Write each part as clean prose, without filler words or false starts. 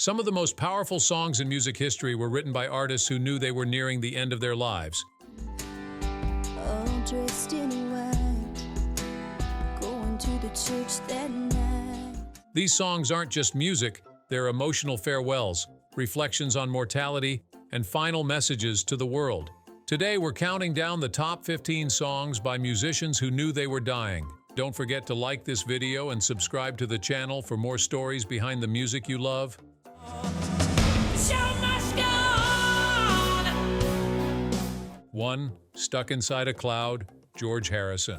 Some of the most powerful songs in music history were written by artists who knew they were nearing the end of their lives. All dressed in white, going to the church that night. These songs aren't just music, they're emotional farewells, reflections on mortality, and final messages to the world. Today, we're counting down the top 15 songs by musicians who knew they were dying. Don't forget to like this video and subscribe to the channel for more stories behind the music you love. Show must go on. 1. Stuck Inside a Cloud, George Harrison.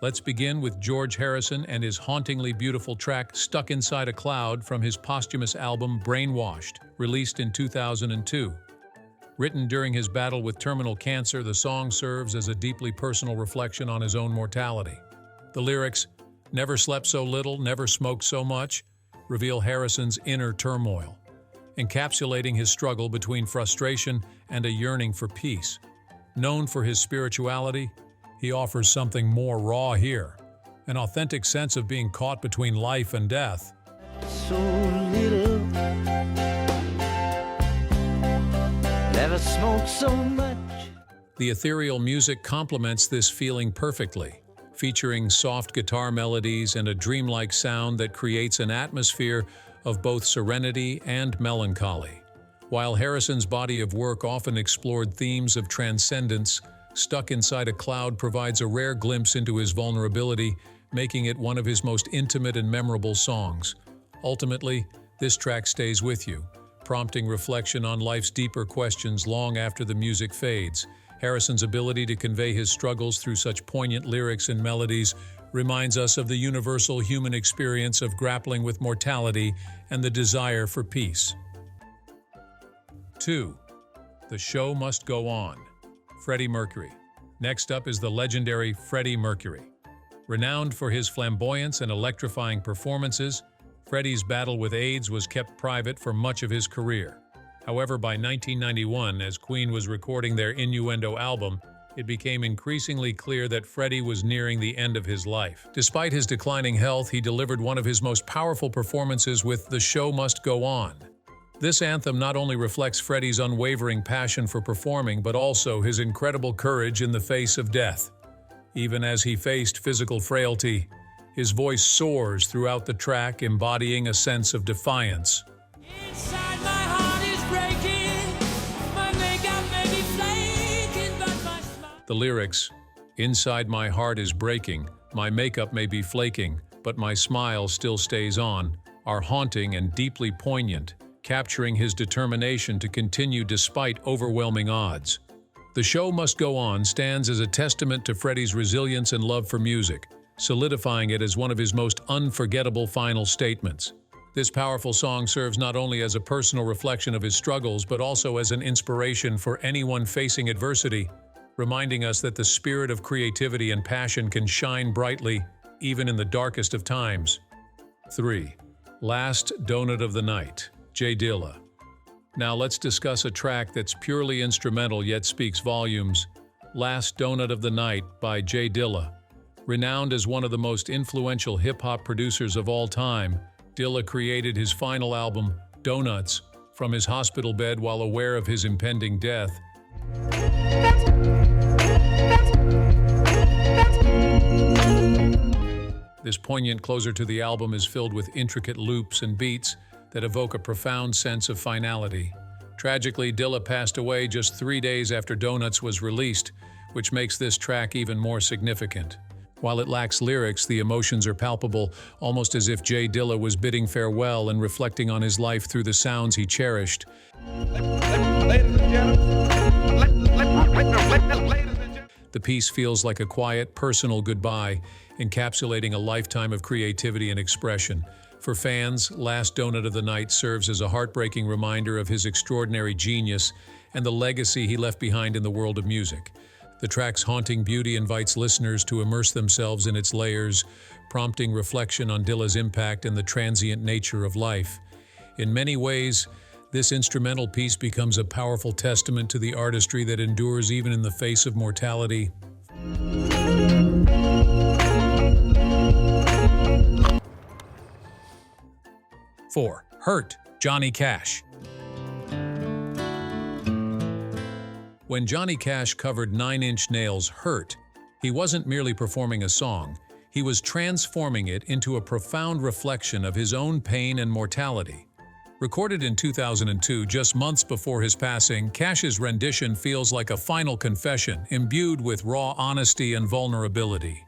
Let's begin with George Harrison and his hauntingly beautiful track Stuck Inside a Cloud from his posthumous album Brainwashed, released in 2002. Written during his battle with terminal cancer, the song serves as a deeply personal reflection on his own mortality. The lyrics, "Never slept so little, never smoked so much," reveal Harrison's inner turmoil, encapsulating his struggle between frustration and a yearning for peace. Known for his spirituality, he offers something more raw here, an authentic sense of being caught between life and death. So little, never smoked so much. The ethereal music complements this feeling perfectly, featuring soft guitar melodies and a dreamlike sound that creates an atmosphere of both serenity and melancholy. While Harrison's body of work often explored themes of transcendence, Stuck Inside a Cloud provides a rare glimpse into his vulnerability, making it one of his most intimate and memorable songs. Ultimately, this track stays with you, prompting reflection on life's deeper questions long after the music fades. Harrison's ability to convey his struggles through such poignant lyrics and melodies reminds us of the universal human experience of grappling with mortality and the desire for peace. 2. The Show Must Go On, Freddie Mercury. Next up is the legendary Freddie Mercury. Renowned for his flamboyance and electrifying performances, Freddie's battle with AIDS was kept private for much of his career. However, by 1991, as Queen was recording their Innuendo album, it became increasingly clear that Freddie was nearing the end of his life. Despite his declining health, he delivered one of his most powerful performances with The Show Must Go On. This anthem not only reflects Freddie's unwavering passion for performing, but also his incredible courage in the face of death. Even as he faced physical frailty, his voice soars throughout the track, embodying a sense of defiance. Inside my heart is breaking. My makeup may be flaking, but my smile. The lyrics, "Inside my heart is breaking, my makeup may be flaking, but my smile still stays on," are haunting and deeply poignant, capturing his determination to continue despite overwhelming odds. The Show Must Go On stands as a testament to Freddie's resilience and love for music, solidifying it as one of his most unforgettable final statements. This powerful song serves not only as a personal reflection of his struggles, but also as an inspiration for anyone facing adversity, reminding us that the spirit of creativity and passion can shine brightly, even in the darkest of times. 3. Last Donut of the Night, Dilla. Now let's discuss a track that's purely instrumental yet speaks volumes, Last Donut of the Night by Dilla. Renowned as one of the most influential hip-hop producers of all time, Dilla created his final album, Donuts, from his hospital bed while aware of his impending death. This poignant closer to the album is filled with intricate loops and beats that evoke a profound sense of finality. Tragically, Dilla passed away just 3 days after Donuts was released, which makes this track even more significant. While it lacks lyrics, the emotions are palpable, almost as if Dilla was bidding farewell and reflecting on his life through the sounds he cherished. The piece feels like a quiet, personal goodbye, encapsulating a lifetime of creativity and expression. For fans, Last Donut of the Night serves as a heartbreaking reminder of his extraordinary genius and the legacy he left behind in the world of music. The track's haunting beauty invites listeners to immerse themselves in its layers, prompting reflection on Dilla's impact and the transient nature of life. In many ways, this instrumental piece becomes a powerful testament to the artistry that endures even in the face of mortality. 4. Hurt, Johnny Cash. When Johnny Cash covered Nine Inch Nails' Hurt, he wasn't merely performing a song, he was transforming it into a profound reflection of his own pain and mortality. Recorded in 2002, just months before his passing, Cash's rendition feels like a final confession, imbued with raw honesty and vulnerability.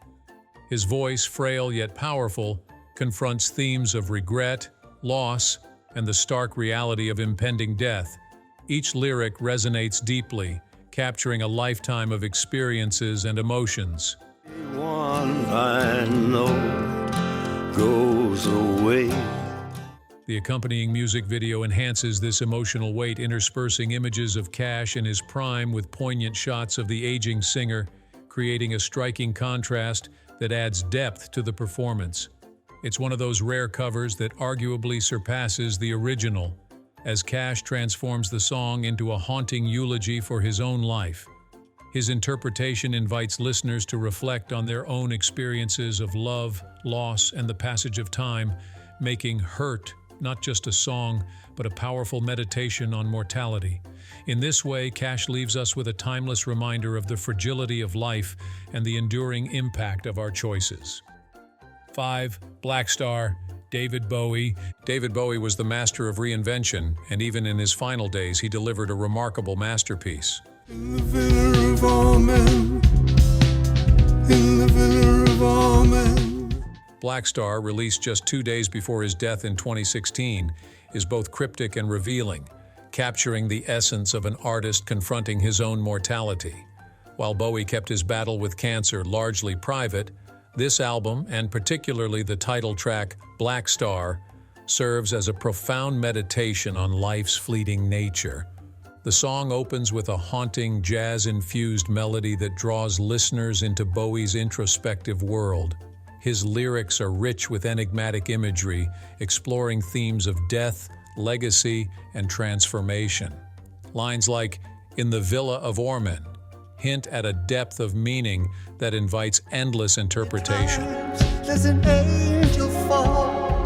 His voice, frail yet powerful, confronts themes of regret, loss, and the stark reality of impending death. Each lyric resonates deeply, capturing a lifetime of experiences and emotions. One I know goes away. The accompanying music video enhances this emotional weight, interspersing images of Cash in his prime with poignant shots of the aging singer, creating a striking contrast that adds depth to the performance. It's one of those rare covers that arguably surpasses the original, as Cash transforms the song into a haunting eulogy for his own life. His interpretation invites listeners to reflect on their own experiences of love, loss, and the passage of time, making Hurt not just a song, but a powerful meditation on mortality. In this way, Cash leaves us with a timeless reminder of the fragility of life and the enduring impact of our choices. 5. Black Star, David Bowie. David Bowie was the master of reinvention, and even in his final days, he delivered a remarkable masterpiece. In the villa of all men, in the villa of all men. Black Star, released just 2 days before his death in 2016, is both cryptic and revealing, capturing the essence of an artist confronting his own mortality. While Bowie kept his battle with cancer largely private, this album, and particularly the title track, Black Star, serves as a profound meditation on life's fleeting nature. The song opens with a haunting, jazz-infused melody that draws listeners into Bowie's introspective world. His lyrics are rich with enigmatic imagery, exploring themes of death, legacy, and transformation. Lines like, "In the Villa of Ormen," hint at a depth of meaning that invites endless interpretation. There's an angel fall.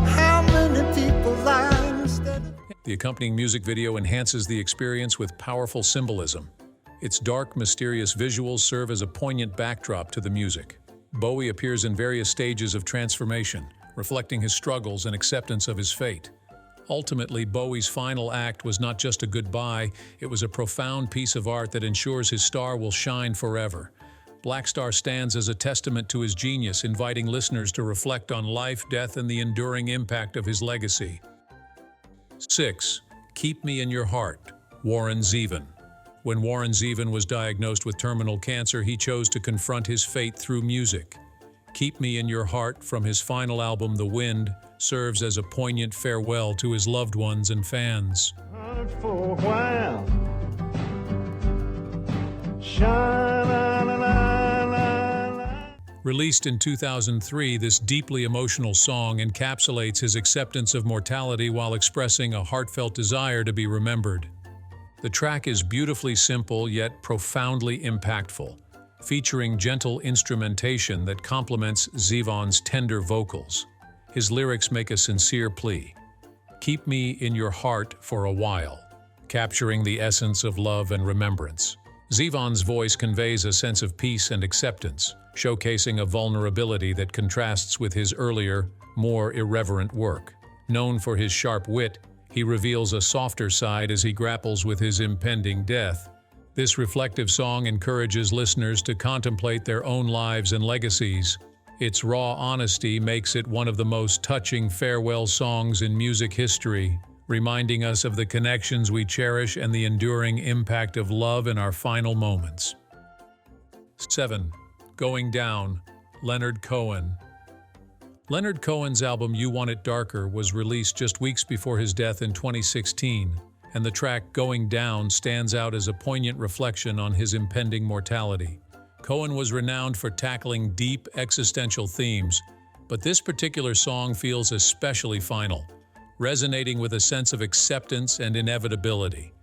How many people lie instead of... The accompanying music video enhances the experience with powerful symbolism. Its dark, mysterious visuals serve as a poignant backdrop to the music. Bowie appears in various stages of transformation, reflecting his struggles and acceptance of his fate. Ultimately, Bowie's final act was not just a goodbye, it was a profound piece of art that ensures his star will shine forever. Black Star stands as a testament to his genius, inviting listeners to reflect on life, death, and the enduring impact of his legacy. 6. Keep Me in Your Heart, Warren Zevon. When Warren Zevon was diagnosed with terminal cancer, he chose to confront his fate through music. Keep Me in Your Heart, from his final album, The Wind, serves as a poignant farewell to his loved ones and fans. For a while. Released in 2003, this deeply emotional song encapsulates his acceptance of mortality while expressing a heartfelt desire to be remembered. The track is beautifully simple yet profoundly impactful, featuring gentle instrumentation that complements Zevon's tender vocals. His lyrics make a sincere plea, "Keep me in your heart for a while," capturing the essence of love and remembrance. Zevon's voice conveys a sense of peace and acceptance, showcasing a vulnerability that contrasts with his earlier, more irreverent work. Known for his sharp wit, he reveals a softer side as he grapples with his impending death. This reflective song encourages listeners to contemplate their own lives and legacies. Its raw honesty makes it one of the most touching farewell songs in music history, reminding us of the connections we cherish and the enduring impact of love in our final moments. 7. Going Down, Leonard Cohen. Leonard Cohen's album You Want It Darker was released just weeks before his death in 2016, and the track Going Down stands out as a poignant reflection on his impending mortality. Cohen was renowned for tackling deep existential themes, but this particular song feels especially final, resonating with a sense of acceptance and inevitability.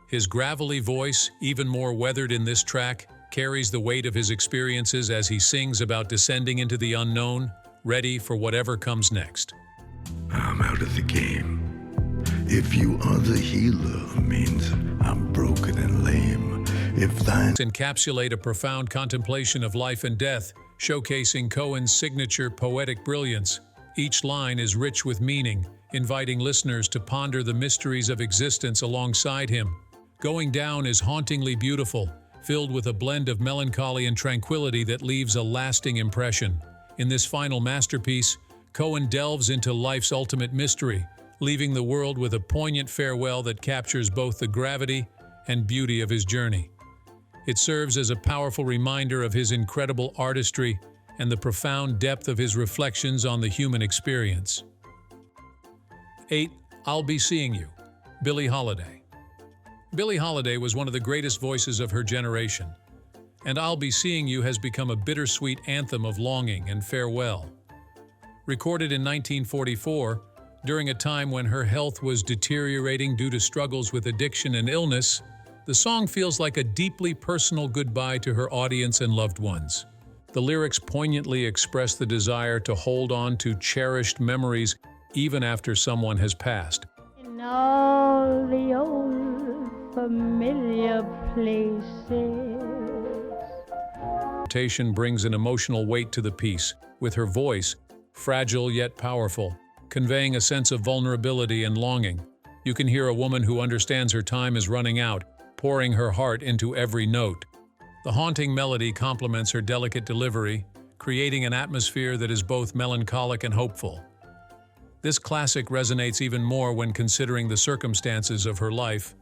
His gravelly voice, even more weathered in this track, carries the weight of his experiences as he sings about descending into the unknown, ready for whatever comes next. I'm out of the game. If you are the healer, means I'm broken and lame. If thine encapsulate a profound contemplation of life and death, showcasing Cohen's signature poetic brilliance. Each line is rich with meaning, inviting listeners to ponder the mysteries of existence alongside him. Going Down is hauntingly beautiful, filled with a blend of melancholy and tranquility that leaves a lasting impression. In this final masterpiece, Cohen delves into life's ultimate mystery, leaving the world with a poignant farewell that captures both the gravity and beauty of his journey. It serves as a powerful reminder of his incredible artistry and the profound depth of his reflections on the human experience. 8. I'll Be Seeing You, Billie Holiday. Billie Holiday was one of the greatest voices of her generation, and I'll Be Seeing You has become a bittersweet anthem of longing and farewell. Recorded in 1944, during a time when her health was deteriorating due to struggles with addiction and illness, the song feels like a deeply personal goodbye to her audience and loved ones. The lyrics poignantly express the desire to hold on to cherished memories even after someone has passed. In all the old familiar places. Interpretation brings an emotional weight to the piece, with her voice, fragile yet powerful, conveying a sense of vulnerability and longing. You can hear a woman who understands her time is running out, pouring her heart into every note. The haunting melody complements her delicate delivery, creating an atmosphere that is both melancholic and hopeful. This classic resonates even more when considering the circumstances of her life,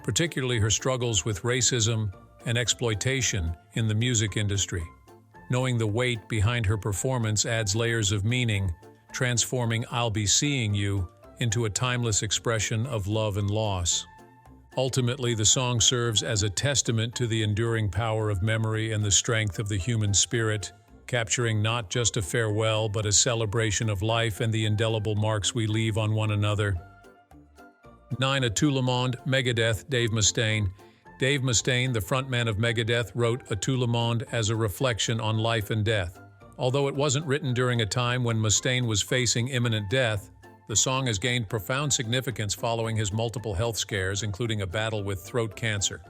particularly her struggles with racism and exploitation in the music industry. Knowing the weight behind her performance adds layers of meaning, transforming I'll Be Seeing You into a timeless expression of love and loss. Ultimately, the song serves as a testament to the enduring power of memory and the strength of the human spirit, capturing not just a farewell but a celebration of life and the indelible marks we leave on one another. 9. A Tout le Monde, Megadeth, Dave Mustaine. Dave Mustaine, the frontman of Megadeth, wrote A Tout le Monde as a reflection on life and death. Although it wasn't written during a time when Mustaine was facing imminent death, the song has gained profound significance following his multiple health scares, including a battle with throat cancer.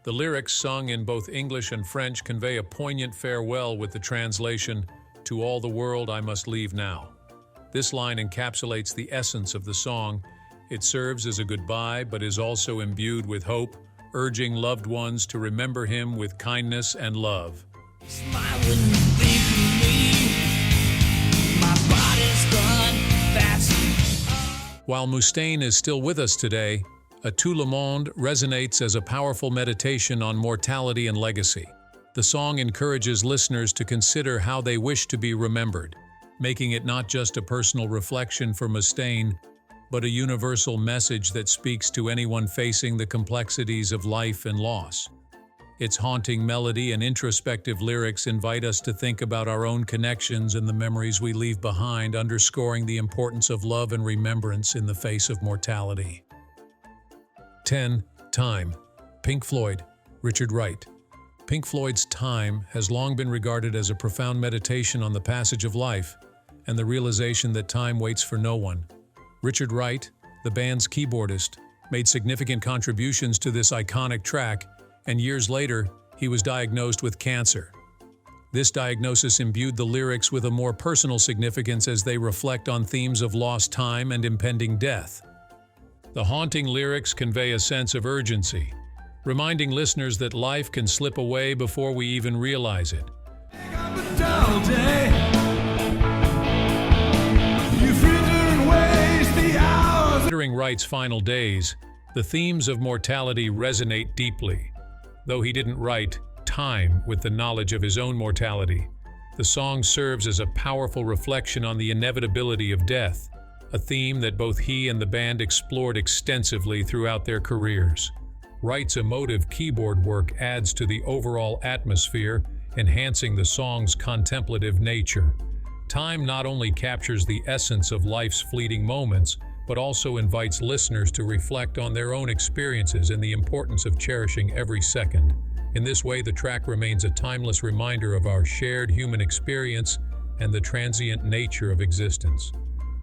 The lyrics, sung in both English and French, convey a poignant farewell with the translation, "To all the world I must leave now." This line encapsulates the essence of the song. It serves as a goodbye, but is also imbued with hope, urging loved ones to remember him with kindness and love. Smile when you think of me. My body's gone fast. While Mustaine is still with us today, A Tout le Monde resonates as a powerful meditation on mortality and legacy. The song encourages listeners to consider how they wish to be remembered, making it not just a personal reflection for Mustaine, but a universal message that speaks to anyone facing the complexities of life and loss. Its haunting melody and introspective lyrics invite us to think about our own connections and the memories we leave behind, underscoring the importance of love and remembrance in the face of mortality. 10. Time, Pink Floyd, Richard Wright. Pink Floyd's Time has long been regarded as a profound meditation on the passage of life and the realization that time waits for no one. Richard Wright, the band's keyboardist, made significant contributions to this iconic track, and years later, he was diagnosed with cancer. This diagnosis imbued the lyrics with a more personal significance as they reflect on themes of lost time and impending death. The haunting lyrics convey a sense of urgency, reminding listeners that life can slip away before we even realize it. Considering Wright's final days, the themes of mortality resonate deeply. Though he didn't write Time with the knowledge of his own mortality, the song serves as a powerful reflection on the inevitability of death, a theme that both he and the band explored extensively throughout their careers. Wright's emotive keyboard work adds to the overall atmosphere, enhancing the song's contemplative nature. Time not only captures the essence of life's fleeting moments, but also invites listeners to reflect on their own experiences and the importance of cherishing every second. In this way, the track remains a timeless reminder of our shared human experience and the transient nature of existence.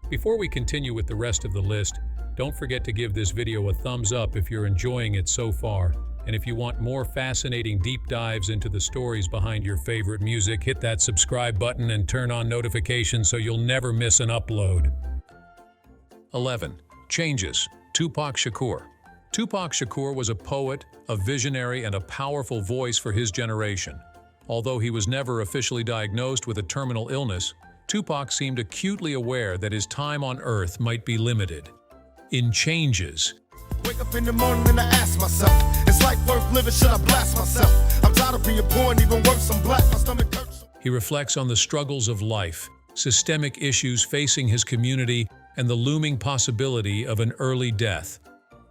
Before we continue with the rest of the list, Don't forget to give this video a thumbs up if you're enjoying it so far. And if you want more fascinating deep dives into the stories behind your favorite music, hit that subscribe button and turn on notifications so you'll never miss an upload. 11. Changes. Tupac Shakur. Tupac Shakur was a poet, a visionary, and a powerful voice for his generation. Although he was never officially diagnosed with a terminal illness, Tupac seemed acutely aware that his time on Earth might be limited. In Changes, Wake up in the morning and I ask myself, is life worth living? Should I blast myself? I'm tired of being poor and even worse, I'm black, my stomach hurts. he reflects on the struggles of life, systemic issues facing his community, and the looming possibility of an early death.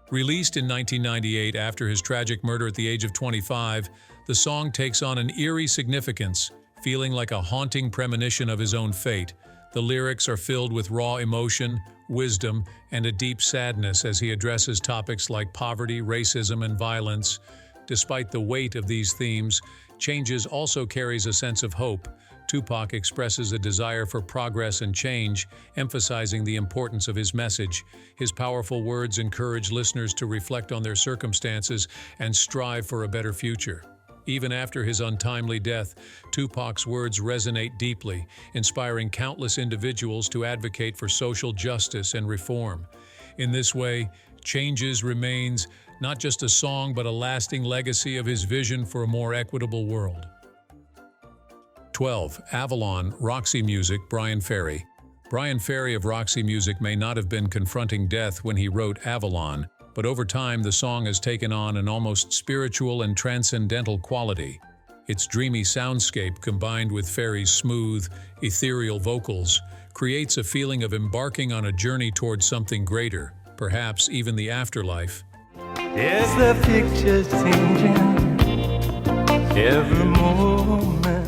Released in 1998 after his tragic murder at the age of 25, the song takes on an eerie significance, feeling like a haunting premonition of his own fate. The lyrics are filled with raw emotion, wisdom, and a deep sadness as he addresses topics like poverty, racism, and violence. Despite the weight of these themes, Changes also carries a sense of hope. Tupac expresses a desire for progress and change, emphasizing the importance of his message. His powerful words encourage listeners to reflect on their circumstances and strive for a better future. Even after his untimely death, Tupac's words resonate deeply, inspiring countless individuals to advocate for social justice and reform. In this way, Changes remains not just a song but a lasting legacy of his vision for a more equitable world. 12. Avalon, Roxy Music, Bryan Ferry. Bryan Ferry of Roxy Music may not have been confronting death when he wrote Avalon, but over time the song has taken on an almost spiritual and transcendental quality. Its dreamy soundscape, combined with Ferry's smooth, ethereal vocals, creates a feeling of embarking on a journey towards something greater, perhaps even the afterlife. Yes, the picture's changing every moment.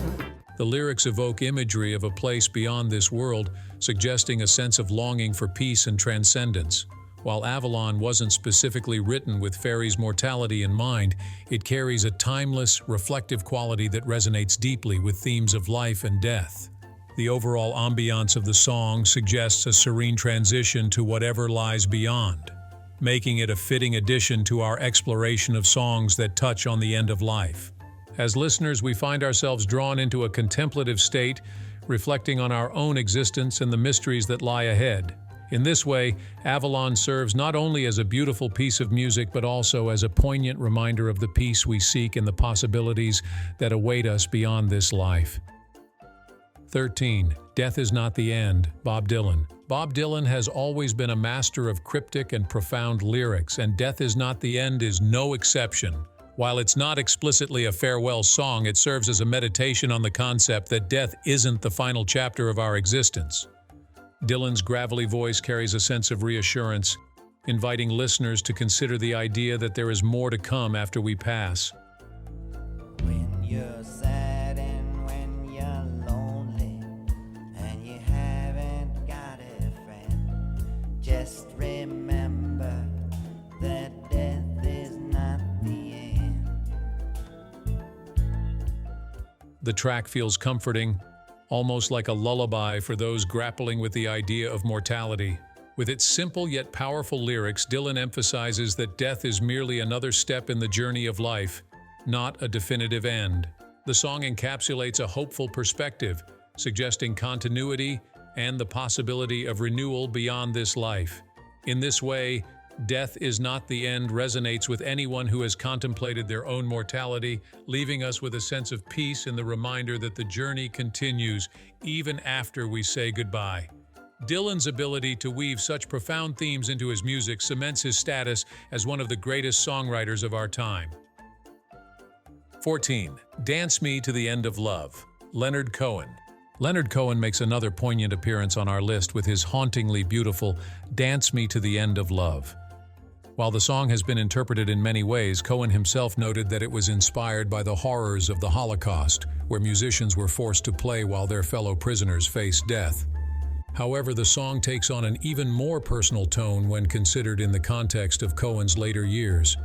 The lyrics evoke imagery of a place beyond this world, suggesting a sense of longing for peace and transcendence. While Avalon wasn't specifically written with Ferry's mortality in mind, it carries a timeless, reflective quality that resonates deeply with themes of life and death. The overall ambiance of the song suggests a serene transition to whatever lies beyond, making it a fitting addition to our exploration of songs that touch on the end of life. As listeners, we find ourselves drawn into a contemplative state, reflecting on our own existence and the mysteries that lie ahead. In this way, Avalon serves not only as a beautiful piece of music but also as a poignant reminder of the peace we seek and the possibilities that await us beyond this life. 13. Death is Not the End, Bob Dylan. Bob Dylan has always been a master of cryptic and profound lyrics, and Death is Not the End is no exception. While it's not explicitly a farewell song, it serves as a meditation on the concept that death isn't the final chapter of our existence. Dylan's gravelly voice carries a sense of reassurance, inviting listeners to consider the idea that there is more to come after we pass. When you're sad and when you're lonely and you haven't got a friend, just remember that death is not the end. The track feels comforting, almost like a lullaby for those grappling with the idea of mortality. With its simple yet powerful lyrics, Dylan emphasizes that death is merely another step in the journey of life, not a definitive end. The song encapsulates a hopeful perspective, suggesting continuity and the possibility of renewal beyond this life. In this way, Death is Not the End resonates with anyone who has contemplated their own mortality, leaving us with a sense of peace and the reminder that the journey continues even after we say goodbye. Dylan's ability to weave such profound themes into his music cements his status as one of the greatest songwriters of our time. 14. Dance Me to the End of Love, Leonard Cohen. Leonard Cohen makes another poignant appearance on our list with his hauntingly beautiful Dance Me to the End of Love. While the song has been interpreted in many ways, Cohen himself noted that it was inspired by the horrors of the Holocaust, where musicians were forced to play while their fellow prisoners faced death. However, the song takes on an even more personal tone when considered in the context of Cohen's later years.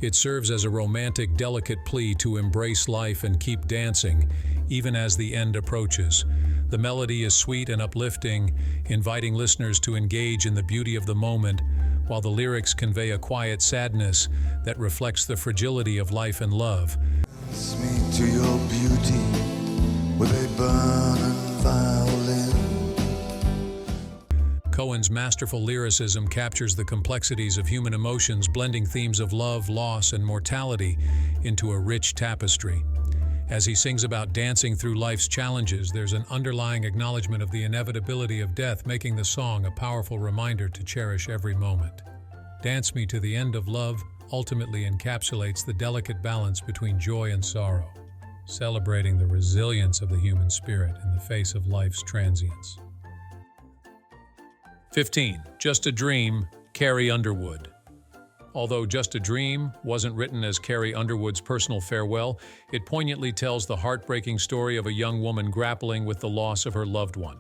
It serves as a romantic, delicate plea to embrace life and keep dancing, even as the end approaches. The melody is sweet and uplifting, inviting listeners to engage in the beauty of the moment, while the lyrics convey a quiet sadness that reflects the fragility of life and love. Dance me to your beauty with a burning violin. Cohen's masterful lyricism captures the complexities of human emotions, blending themes of love, loss, and mortality into a rich tapestry. As he sings about dancing through life's challenges, there's an underlying acknowledgement of the inevitability of death, making the song a powerful reminder to cherish every moment. Dance Me to the End of Love ultimately encapsulates the delicate balance between joy and sorrow, celebrating the resilience of the human spirit in the face of life's transience. 15. Just a Dream, Carrie Underwood. Although Just a Dream wasn't written as Carrie Underwood's personal farewell, it poignantly tells the heartbreaking story of a young woman grappling with the loss of her loved one.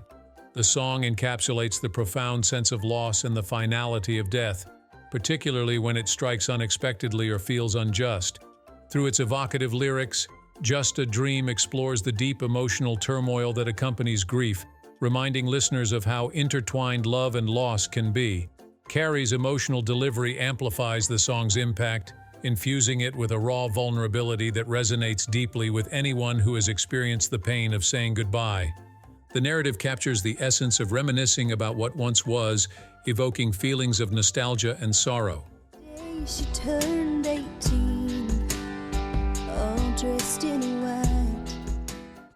The song encapsulates the profound sense of loss and the finality of death, particularly when it strikes unexpectedly or feels unjust. Through its evocative lyrics, Just a Dream explores the deep emotional turmoil that accompanies grief, reminding listeners of how intertwined love and loss can be. Carrie's emotional delivery amplifies the song's impact, infusing it with a raw vulnerability that resonates deeply with anyone who has experienced the pain of saying goodbye. The narrative captures the essence of reminiscing about what once was, evoking feelings of nostalgia and sorrow. She turned 18, all dressed in white.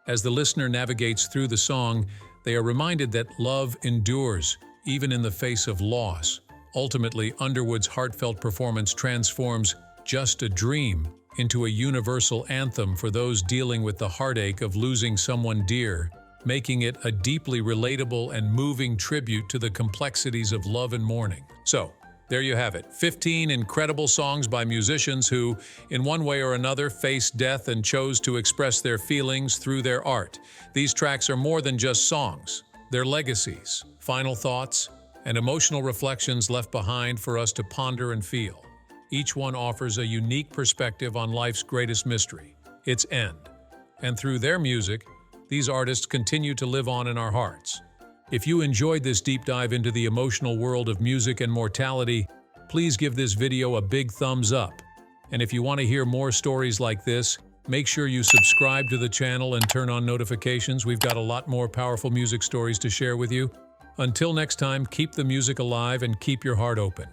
As the listener navigates through the song, they are reminded that love endures, even in the face of loss. Ultimately, Underwood's heartfelt performance transforms Just a Dream into a universal anthem for those dealing with the heartache of losing someone dear, making it a deeply relatable and moving tribute to the complexities of love and mourning. So, there you have it, 15 incredible songs by musicians who, in one way or another, faced death and chose to express their feelings through their art. These tracks are more than just songs. They're legacies, final thoughts, and emotional reflections left behind for us to ponder and feel. Each one offers a unique perspective on life's greatest mystery, its end. And through their music, these artists continue to live on in our hearts. If you enjoyed this deep dive into the emotional world of music and mortality, please give this video a big thumbs up. And if you want to hear more stories like this, make sure you subscribe to the channel and turn on notifications. We've got a lot more powerful music stories to share with you. Until next time, keep the music alive and keep your heart open.